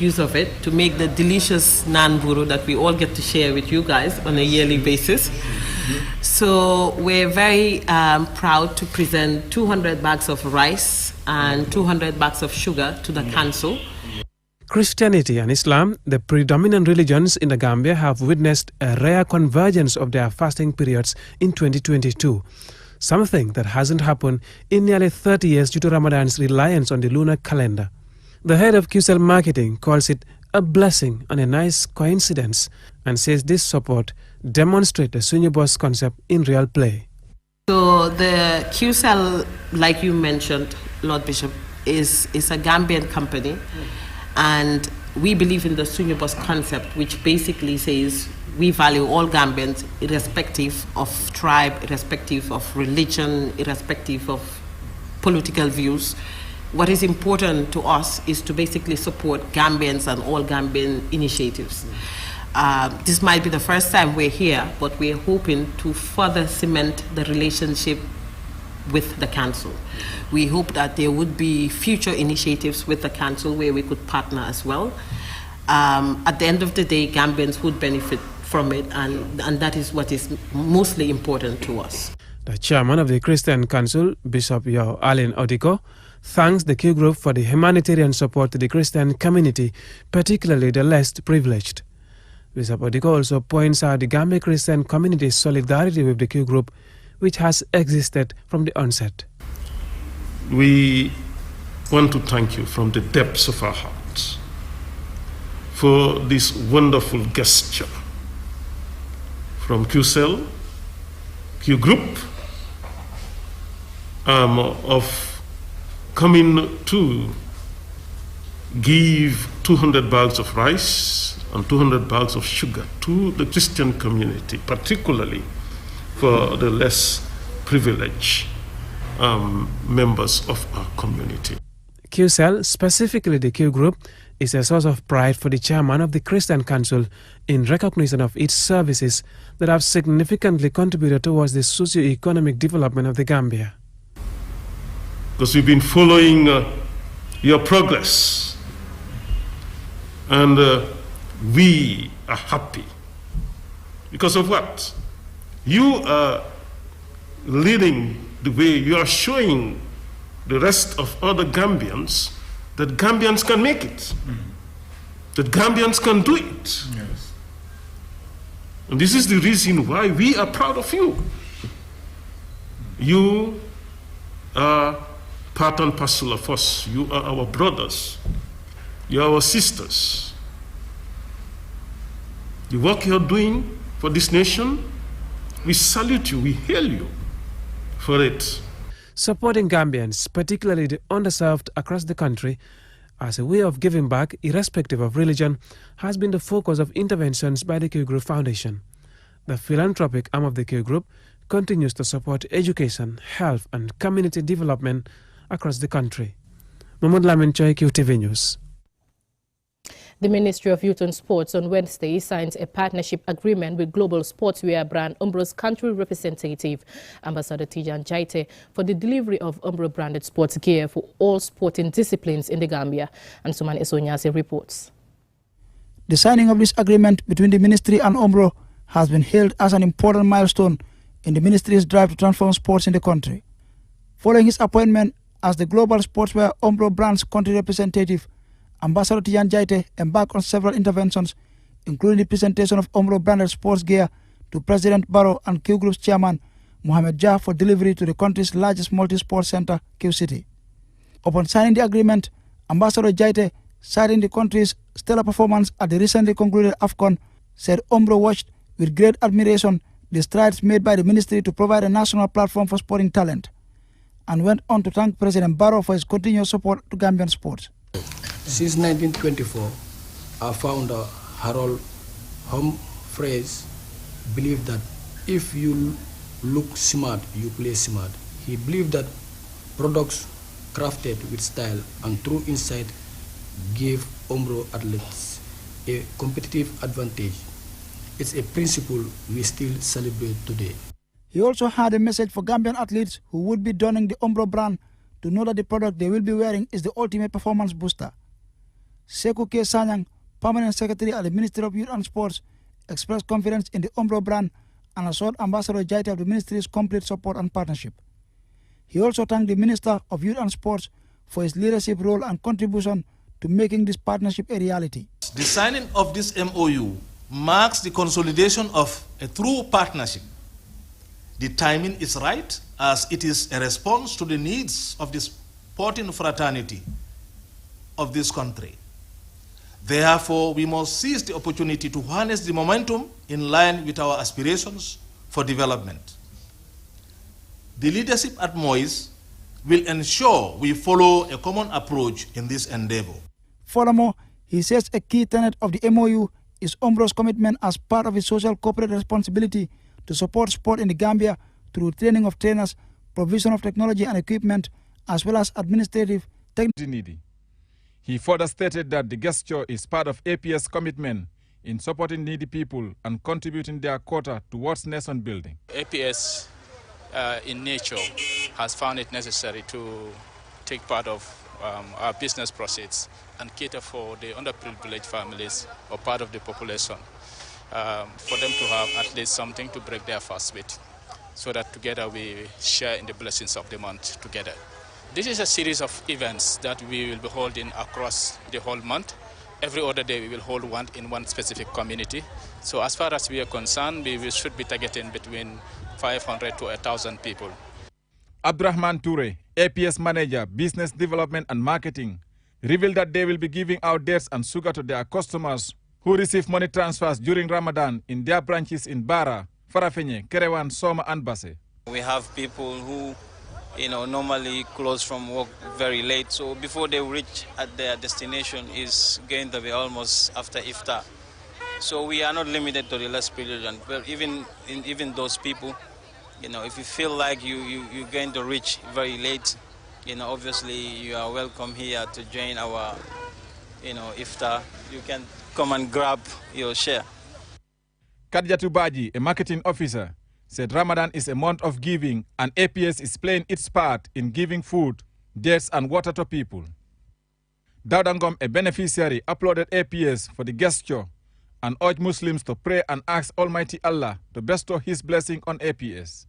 make use of it to make the delicious naan buru that we all get to share with you guys on a yearly basis. So we're very proud to present 200 bags of rice and 200 bags of sugar to the council. Christianity and Islam, the predominant religions in the Gambia, have witnessed a rare convergence of their fasting periods in 2022, something that hasn't happened in nearly 30 years due to Ramadan's reliance on the lunar calendar. The head of Qcell marketing calls it a blessing and a nice coincidence and says this support demonstrates the Sunyabos concept in real play. So the Qcell, like you mentioned, Lord Bishop, is a Gambian company. And we believe in the Sunyabos concept, which basically says we value all Gambians, irrespective of tribe, irrespective of religion, irrespective of political views. What is important to us is to basically support Gambians and all Gambian initiatives. This might be the first time we're here, but we're hoping to further cement the relationship with the council. We hope that there would be future initiatives with the council where we could partner as well. At the end of the day, Gambians would benefit from it, and that is what is mostly important to us. The chairman of the Christian Council, Bishop Yao Allen Odiko, thanks the Q Group for the humanitarian support to the Christian community, particularly the less privileged. Bishop Odiko also points out the Gambia Christian community's solidarity with the Q Group, which has existed from the onset. We want to thank you from the depths of our hearts for this wonderful gesture from Qcell, Q Group, of coming to give 200 bags of rice and 200 bags of sugar to the Christian community, particularly for the less privileged members of our community. Qcell, specifically the Q Group, is a source of pride for the chairman of the Christian Council in recognition of its services that have significantly contributed towards the socio-economic development of the Gambia. Because we've been following your progress, and we are happy. Because of what? You are leading the way. You are showing the rest of other Gambians that Gambians can make it, that Gambians can do it. Yes. And this is the reason why we are proud of you. You are part and parcel of us. You are our brothers. You are our sisters. The work you're doing for this nation, we salute you, we hail you for it. Supporting Gambians, particularly the underserved across the country, as a way of giving back, irrespective of religion, has been the focus of interventions by the Q Group Foundation. The philanthropic arm of the Q Group continues to support education, health, and community development across the country. Mahmoud Lamin Choi, QTV News. The Ministry of Youth and Sports on Wednesday signed a partnership agreement with global sportswear brand Umbro's country representative, Ambassador Tijan Jaite, for the delivery of Umbro branded sports gear for all sporting disciplines in the Gambia. And Suman Esonyase reports. The signing of this agreement between the ministry and Umbro has been hailed as an important milestone in the ministry's drive to transform sports in the country. Following his appointment as the global sportswear Umbro brand's country representative, Ambassador Tijan Jaite embarked on several interventions, including the presentation of Umbro branded sports gear to President Barrow and Q Group's chairman, Mohamed Jah, for delivery to the country's largest multi-sport center, Q City. Upon signing the agreement, Ambassador Jaite, citing the country's stellar performance at the recently concluded AFCON, said Umbro watched with great admiration the strides made by the ministry to provide a national platform for sporting talent, and went on to thank President Barrow for his continued support to Gambian sports. Since 1924, our founder, Harold Humphreys, believed that if you look smart, you play smart. He believed that products crafted with style and true insight give Umbro athletes a competitive advantage. It's a principle we still celebrate today. He also had a message for Gambian athletes who would be donning the Umbro brand to know that the product they will be wearing is the ultimate performance booster. Sekou K. Sanyang, Permanent Secretary at the Ministry of Youth and Sports, expressed confidence in the Umbro brand and assured Ambassador Jaite of the Ministry's complete support and partnership. He also thanked the Minister of Youth and Sports for his leadership role and contribution to making this partnership a reality. The signing of this MOU marks the consolidation of a true partnership. The timing is right, as it is a response to the needs of the sporting fraternity of this country. Therefore, we must seize the opportunity to harness the momentum in line with our aspirations for development. The leadership at MOIS will ensure we follow a common approach in this endeavor. Furthermore, he says a key tenet of the MOU is Umbro's commitment as part of its social corporate responsibility to support sport in the Gambia through training of trainers, provision of technology and equipment, as well as administrative technology. He further stated that the gesture is part of APS' commitment in supporting needy people and contributing their quota towards nation building. APS in nature has found it necessary to take part of our business proceeds and cater for the underprivileged families or part of the population, for them to have at least something to break their fast with, so that together we share in the blessings of the month together. This is a series of events that we will be holding across the whole month. Every other day we will hold one in one specific community. So as far as we are concerned, we should be targeting between 500 to 1,000 people. Abdurrahman Toure, APS Manager, Business Development and Marketing, revealed that they will be giving out dates and sugar to their customers who receive money transfers during Ramadan in their branches in Bara, Farafenye, Kerewan, Soma and Basse. We have people who normally close from work very late, so before they reach at their destination is going to be almost after iftar. So we are not limited to the last period, and well, even those people, if you feel like you're going to reach very late, obviously you are welcome here to join our, iftar. You can come and grab your share. Kadjatu Baji, a marketing officer, said Ramadan is a month of giving and APS is playing its part in giving food, dates and water to people. Daudangom, a beneficiary, applauded APS for the gesture and urged Muslims to pray and ask Almighty Allah to bestow His blessing on APS.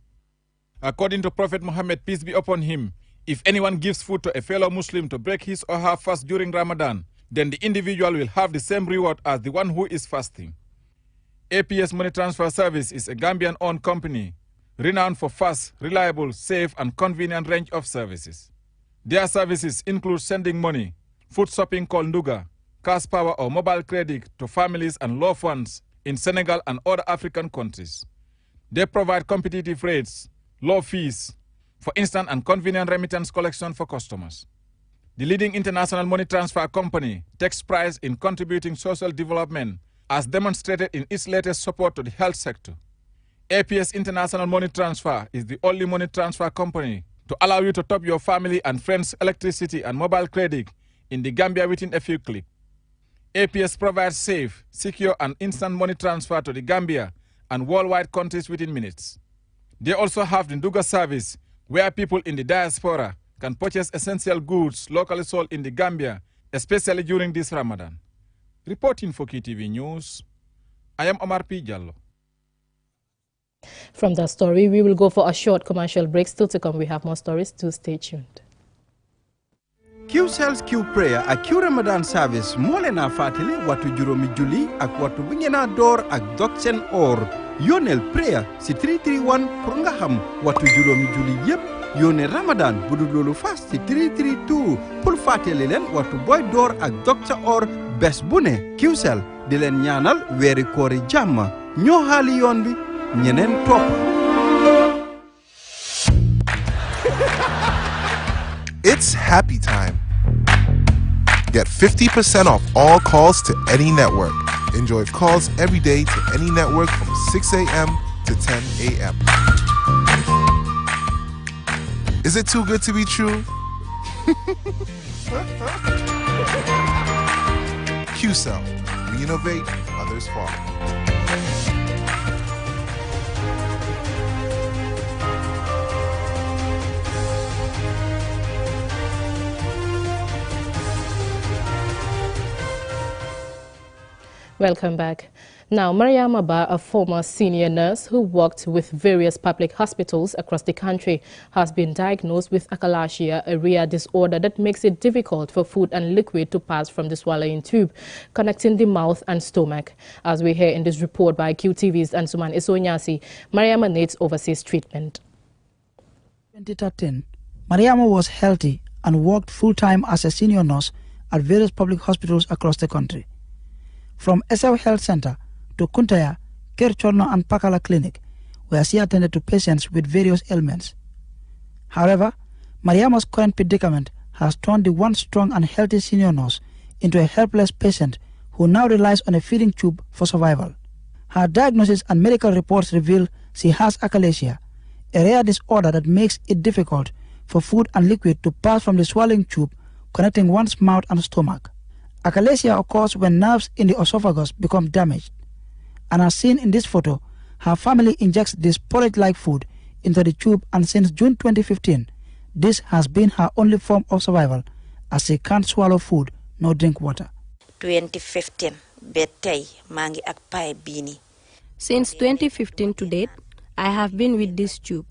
According to Prophet Muhammad, peace be upon him, if anyone gives food to a fellow Muslim to break his or her fast during Ramadan, then the individual will have the same reward as the one who is fasting. APS Money Transfer Service is a Gambian-owned company renowned for fast, reliable, safe and convenient range of services. Their services include sending money, food shopping called Nduga, cash power or mobile credit to families and loved ones in Senegal and other African countries. They provide competitive rates, low fees, for instant and convenient remittance collection for customers. The leading international money transfer company takes pride in contributing social development as demonstrated in its latest support to the health sector. APS International Money Transfer is the only money transfer company to allow you to top your family and friends' electricity and mobile credit in the Gambia within a few clicks. APS provides safe, secure and instant money transfer to the Gambia and worldwide countries within minutes. They also have the Nduga service, where people in the diaspora can purchase essential goods locally sold in the Gambia, especially during this Ramadan. Reporting for KTV News, I am Omar P. Jallo. From that story, we will go for a short commercial break. Still to come, we have more stories, so stay tuned. Qcell's Q prayer ak Q Ramadan service moo leen a fàttali waxtu juróomi julli ak waxtu bi ngeen a door ak dog seen or yónneel prayer si 331 pour nga xam waxtu juróomi julli yépp yónnee Ramadan bu dul loolu fas si 332 pour fàttali leen waxtu booy door ak dog sa or bés bu ne Qcell di leen ñaanal weeri koori jàmm ñoo xaali yoon bi ñeneen topp. It's happy time. Get 50% off all calls to any network. Enjoy calls every day to any network from 6 a.m. to 10 a.m. Is it too good to be true? Qcell. We innovate, others follow. Welcome back. Now, Mariam Abba, a former senior nurse who worked with various public hospitals across the country, has been diagnosed with achalasia, a rare disorder that makes it difficult for food and liquid to pass from the swallowing tube, connecting the mouth and stomach. As we hear in this report by QTV's Ansuman Isonyasi, Mariama needs overseas treatment. In 2013, Mariama was healthy and worked full-time as a senior nurse at various public hospitals across the country. From Qcell Health Center to Kuntaya, Kerchorno and Pakala Clinic, where she attended to patients with various ailments. However, Mariama's current predicament has turned the once strong and healthy senior nurse into a helpless patient who now relies on a feeding tube for survival. Her diagnosis and medical reports reveal she has achalasia, a rare disorder that makes it difficult for food and liquid to pass from the swallowing tube connecting one's mouth and stomach. Achalasia occurs when nerves in the esophagus become damaged. And as seen in this photo, her family injects this porridge-like food into the tube, and since June 2015, this has been her only form of survival as she can't swallow food nor drink water. 2015, betay mangi ak pay bini. Since 2015 to date, I have been with this tube.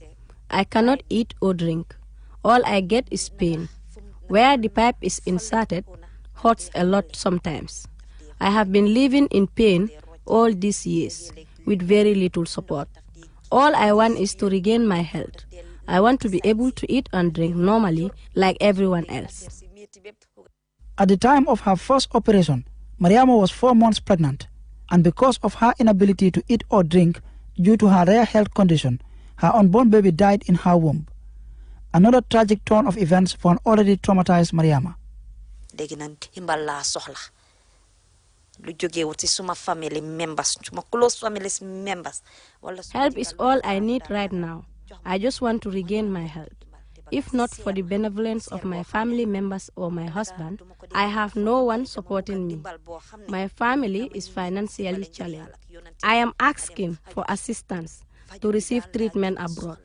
I cannot eat or drink. All I get is pain. Where the pipe is inserted hurts a lot sometimes. I have been living in pain all these years with very little support. All I want is to regain my health. I want to be able to eat and drink normally like everyone else. At the time of her first operation, Mariama was 4 months pregnant, and because of her inability to eat or drink due to her rare health condition, her unborn baby died in her womb. Another tragic turn of events for an already traumatized Mariama. Family members, close family members. Help is all I need right now. I just want to regain my health. If not for the benevolence of my family members or my husband, I have no one supporting me. My family is financially challenged. I am asking for assistance to receive treatment abroad.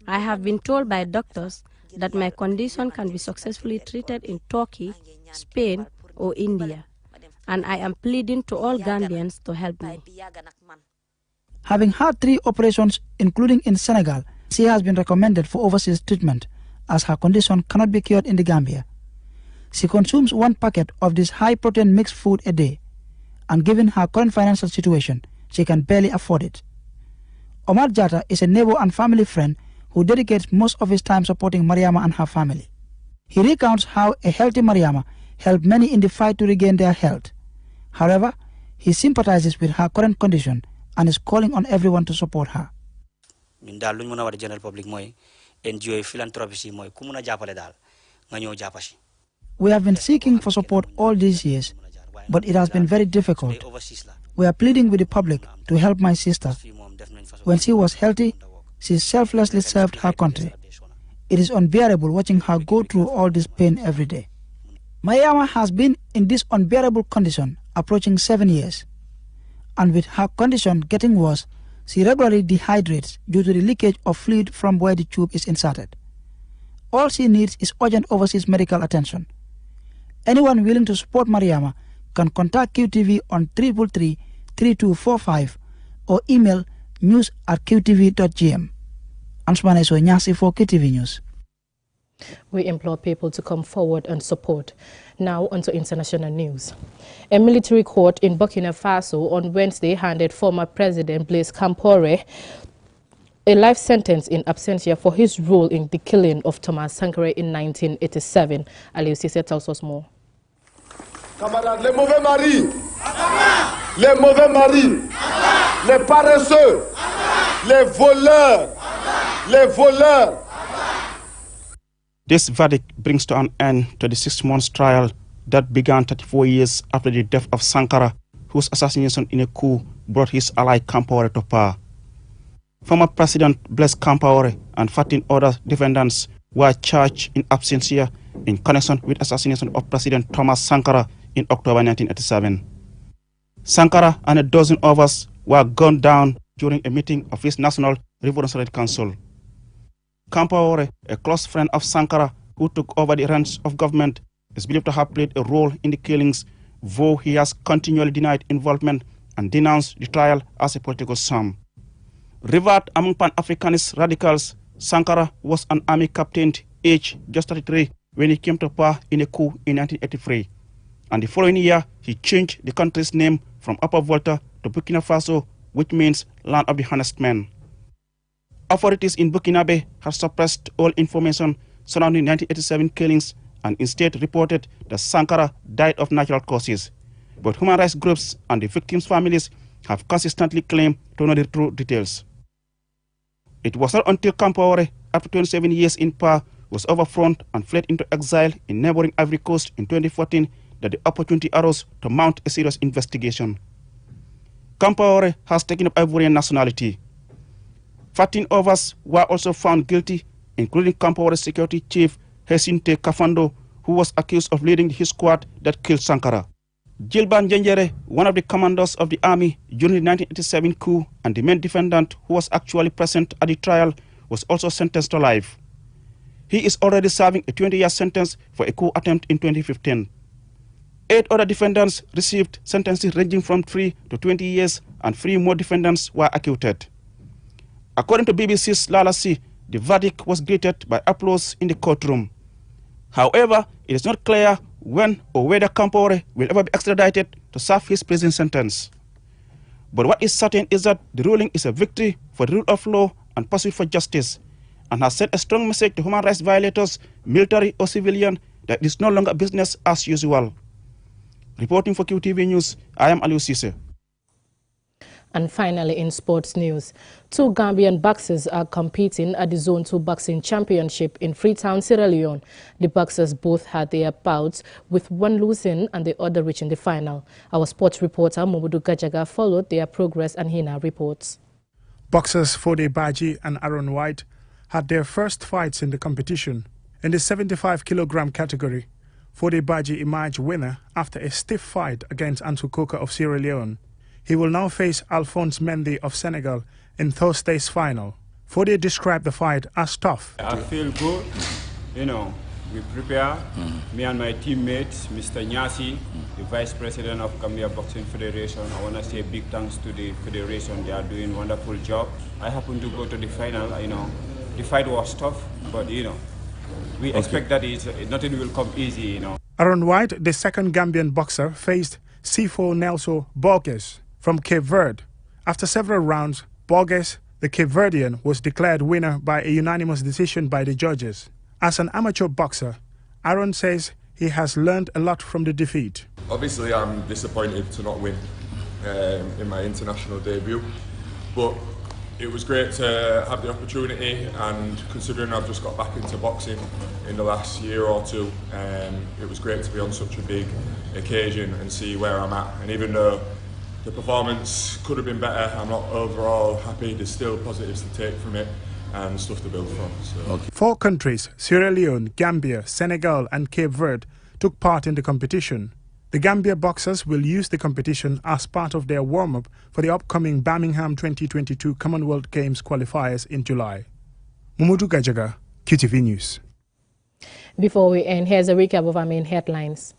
I have been told by doctors that my condition can be successfully treated in Turkey, Spain, or India, and I am pleading to all Gambians to help me. Having had 3 operations, including in Senegal, she has been recommended for overseas treatment as her condition cannot be cured in the Gambia. She consumes 1 packet of this high-protein mixed food a day, and given her current financial situation, she can barely afford it. Omar Jata is a neighbor and family friend who dedicates most of his time supporting Mariama and her family. He recounts how a healthy Mariama helped many in the fight to regain their health. However, he sympathizes with her current condition and is calling on everyone to support her. General public NGO philanthropy We have been seeking for support all these years, but it has been very difficult. We are pleading with the public to help my sister. When she was healthy, she selflessly served her country. It is unbearable watching her go through all this pain every day. Mariama has been in this unbearable condition approaching 7 years. And with her condition getting worse, she regularly dehydrates due to the leakage of fluid from where the tube is inserted. All she needs is urgent overseas medical attention. Anyone willing to support Mariama can contact QTV on 333-3245 or email news@qtv.gm. Ansmane so Nyasi for QTV News. We implore people to come forward and support. Now onto international news. A military court in Burkina Faso on Wednesday handed former President Blaise Compaore a life sentence in absentia for his role in the killing of Thomas Sankara in 1987. Aliou Cissé tells us more. Camarades, les mauvais maris, les mauvais maris, les paresseux, les voleurs, les voleurs. This verdict brings to an end to the 6-month trial that began 34 years after the death of Sankara, whose assassination in a coup brought his ally Compaore to power. Former President Blaise Compaore and 14 other defendants were charged in absentia in connection with assassination of President Thomas Sankara in October 1987. Sankara and a dozen others were gunned down during a meeting of his National Revolutionary Council. Compaore, a close friend of Sankara who took over the reins of government, is believed to have played a role in the killings though he has continually denied involvement and denounced the trial as a political sham. Revered among Pan-Africanist radicals, Sankara was an army captain aged just 33 when he came to power in a coup in 1983. And the following year, he changed the country's name from Upper Volta to Burkina Faso, which means land of the honest man. Authorities in Burkina Faso have suppressed all information surrounding 1987 killings and instead reported that Sankara died of natural causes. But human rights groups and the victims' families have consistently claimed to know the true details. It was not until Compaore, after 27 years in power, was overthrown and fled into exile in neighboring Ivory Coast in 2014 that the opportunity arose to mount a serious investigation. Compaore has taken up Ivorian nationality. 13 others were also found guilty, including Compaore's security chief, Hesinte Kafando, who was accused of leading his squad that killed Sankara. Gilban Jengere, one of the commanders of the army during the 1987 coup and the main defendant who was actually present at the trial, was also sentenced to life. He is already serving a 20-year sentence for a coup attempt in 2015. 8 other defendants received sentences ranging from 3 to 20 years, and 3 more defendants were acquitted. According to BBC's Lala C, the verdict was greeted by applause in the courtroom. However, it is not clear when or whether Compaore will ever be extradited to serve his prison sentence. But what is certain is that the ruling is a victory for the rule of law and pursuit for justice, and has sent a strong message to human rights violators, military or civilian, that it is no longer business as usual. Reporting for QTV News, I am Aliou Cisse. And finally, in sports news, 2 Gambian boxers are competing at the Zone 2 Boxing Championship in Freetown, Sierra Leone. The boxers both had their bouts, with one losing and the other reaching the final. Our sports reporter, Momodu Gajaga, followed their progress, and he now reports. Boxers Fode Baji and Aaron White had their first fights in the competition. In the 75-kilogram category, Fode Baji emerged winner after a stiff fight against Ansu Koka of Sierra Leone. He will now face Alphonse Mendy of Senegal in Thursday's final. Fode described the fight as tough. I feel good, we prepare. Me and my teammates, Mr. Nyasi, the Vice President of Gambia Boxing Federation. I want to say big thanks to the Federation. They are doing a wonderful job. I happened to go to the final, the fight was tough, but we expect that nothing will come easy, Aaron White, the second Gambian boxer, faced Sifo Nelson Borges from Cape Verde. After several rounds, Borges, the Cape Verdean, was declared winner by a unanimous decision by the judges. As an amateur boxer, Aaron says he has learned a lot from the defeat. Obviously, I'm disappointed to not win in my international debut, but it was great to have the opportunity, and considering I've just got back into boxing in the last year or two, it was great to be on such a big occasion and see where I'm at. And even though the performance could have been better, I'm not overall happy. There's still positives to take from it and stuff to build from. So. 4 countries, Sierra Leone, Gambia, Senegal and Cape Verde, took part in the competition. The Gambia boxers will use the competition as part of their warm-up for the upcoming Birmingham 2022 Commonwealth Games qualifiers in July. Momodu Gajaga, QTV News. Before we end, here's a recap of our main headlines.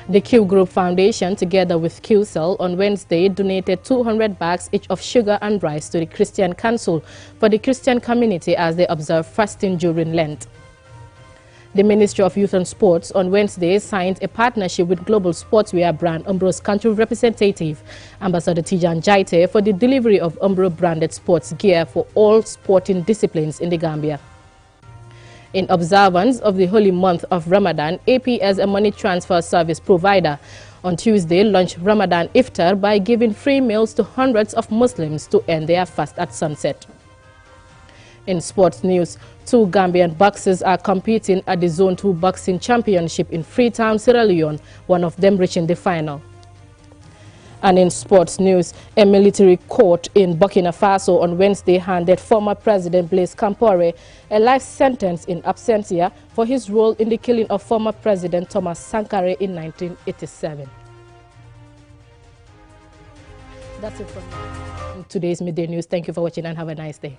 The Q Group Foundation, together with Qcell, on Wednesday donated 200 bags each of sugar and rice to the Christian Council for the Christian community as they observe fasting during Lent. The Ministry of Youth and Sports on Wednesday signed a partnership with global sportswear brand Umbro's country representative, Ambassador Tijan Jaite, for the delivery of Umbro-branded sports gear for all sporting disciplines in the Gambia. In observance of the holy month of Ramadan, AP, as a money transfer service provider, on Tuesday launched Ramadan Iftar by giving free meals to hundreds of Muslims to end their fast at sunset. In sports news, 2 Gambian boxers are competing at the Zone 2 Boxing Championship in Freetown, Sierra Leone, one of them reaching the final. And in sports news, a military court in Burkina Faso on Wednesday handed former President Blaise Compaore a life sentence in absentia for his role in the killing of former President Thomas Sankara in 1987. That's it from today's Midday News. Thank you for watching and have a nice day.